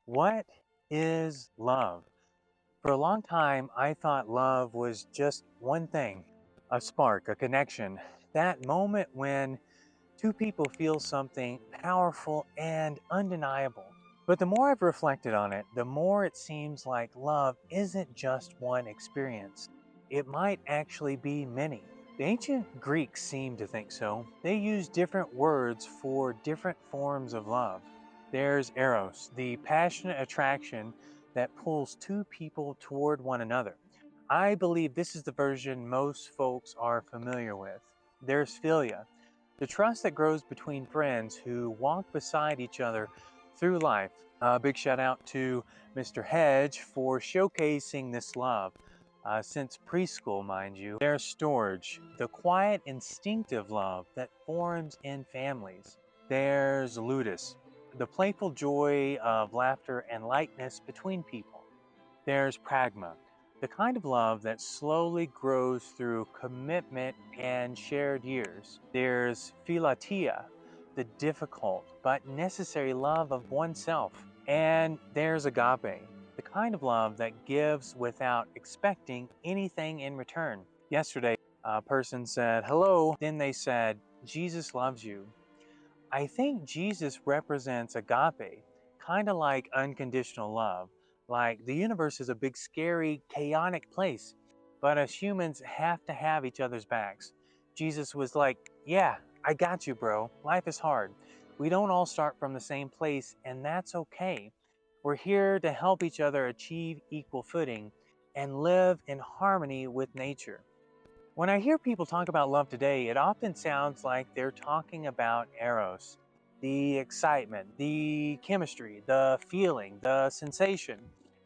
What is love? For a long time, I thought love was just one thing, a spark, a connection, that moment when two people feel something powerful and undeniable. But the more I've reflected on it, the more it seems like love isn't just one experience. It might actually be many. The ancient Greeks seemed to think so. They used different words for different forms of love. There's eros, the passionate attraction that pulls two people toward one another. I believe this is the version most folks are familiar with. There's philia, the trust that grows between friends who walk beside each other through life. Big shout out to Mr. Hedge for showcasing this love. Since preschool, mind you. There's storge, the quiet, instinctive love that forms in families. There's ludus, the playful joy of laughter and lightness between people. There's pragma, the kind of love that slowly grows through commitment and shared years. There's philautia, the difficult but necessary love of oneself. And there's agape, the kind of love that gives without expecting anything in return. Yesterday, a person said, "Hello," then they said, "Jesus loves you." I think Jesus represents agape, kind of like unconditional love. Like the universe is a big, scary, chaotic place, but us humans have to have each other's backs. Jesus was like, "Yeah, I got you, bro. Life is hard. We don't all start from the same place, and that's okay. We're here to help each other achieve equal footing and live in harmony with nature." When I hear people talk about love today, it often sounds like they're talking about eros, the excitement, the chemistry, the feeling, the sensation.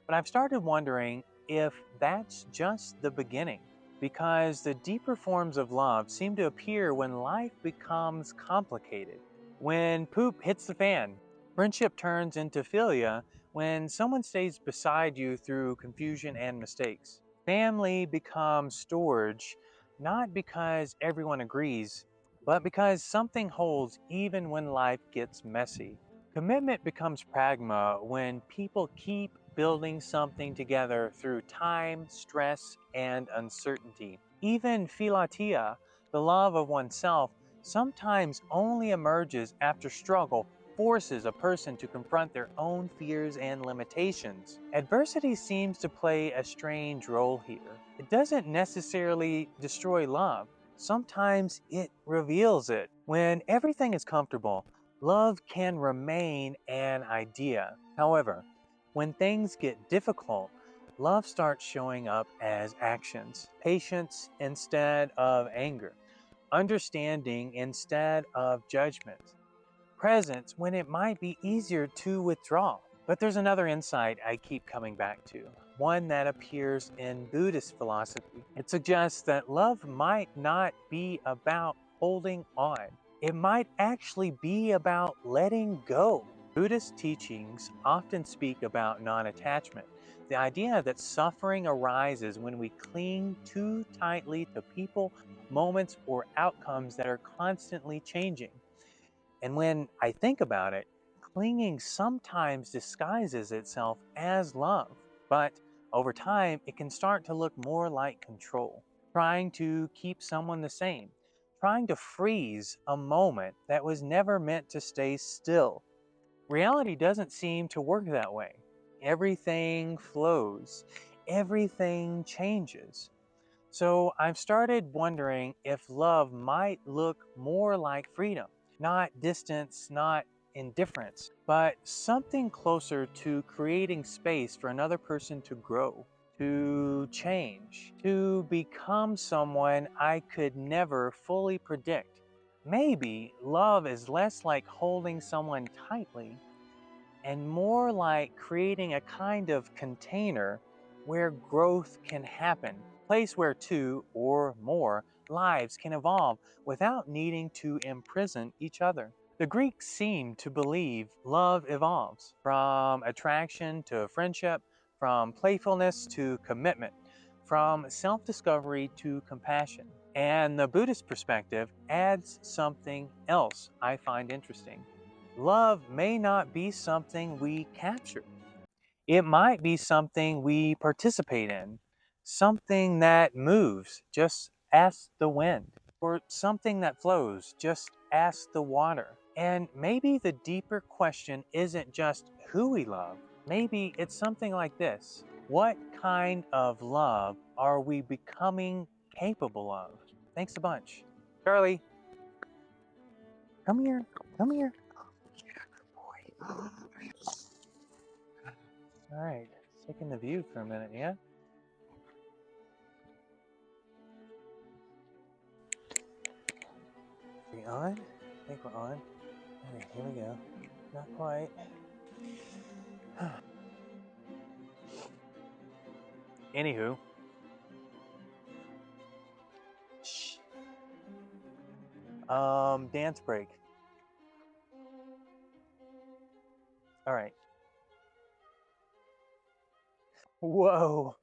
But I've started wondering if that's just the beginning, because the deeper forms of love seem to appear when life becomes complicated. When poop hits the fan, friendship turns into philia when someone stays beside you through confusion and mistakes. Family becomes storge not because everyone agrees, but because something holds even when life gets messy. Commitment becomes pragma when people keep building something together through time, stress, and uncertainty. Even philautia, the love of oneself, sometimes only emerges after struggle forces a person to confront their own fears and limitations. Adversity seems to play a strange role here. It doesn't necessarily destroy love. Sometimes it reveals it. When everything is comfortable, love can remain an idea. However, when things get difficult, love starts showing up as actions. Patience instead of anger. Understanding instead of judgment. Presence when it might be easier to withdraw. But there's another insight I keep coming back to, one that appears in Buddhist philosophy. It suggests that love might not be about holding on. It might actually be about letting go. Buddhist teachings often speak about non-attachment, the idea that suffering arises when we cling too tightly to people, moments, or outcomes that are constantly changing. And when I think about it, clinging sometimes disguises itself as love, but over time it can start to look more like control, trying to keep someone the same, trying to freeze a moment that was never meant to stay still. Reality doesn't seem to work that way. Everything flows, everything changes. So I've started wondering if love might look more like freedom, not distance, not indifference, but something closer to creating space for another person to grow, to change, to become someone I could never fully predict. Maybe love is less like holding someone tightly and more like creating a kind of container where growth can happen, a place where two or more lives can evolve without needing to imprison each other. The Greeks seem to believe love evolves from attraction to friendship, from playfulness to commitment, from self-discovery to compassion. And the Buddhist perspective adds something else I find interesting. Love may not be something we capture. It might be something we participate in, something that moves, just ask the wind, or something that flows, just ask the water. And maybe the deeper question isn't just who we love, maybe it's something like this: what kind of love are we becoming capable of? Thanks a bunch. Charlie, come here, come here. Boy. All right, taking the view for a minute, yeah? Are we on? I think we're on. All right, here we go. Not quite. Anywho. Shh. Dance break. All right. Whoa.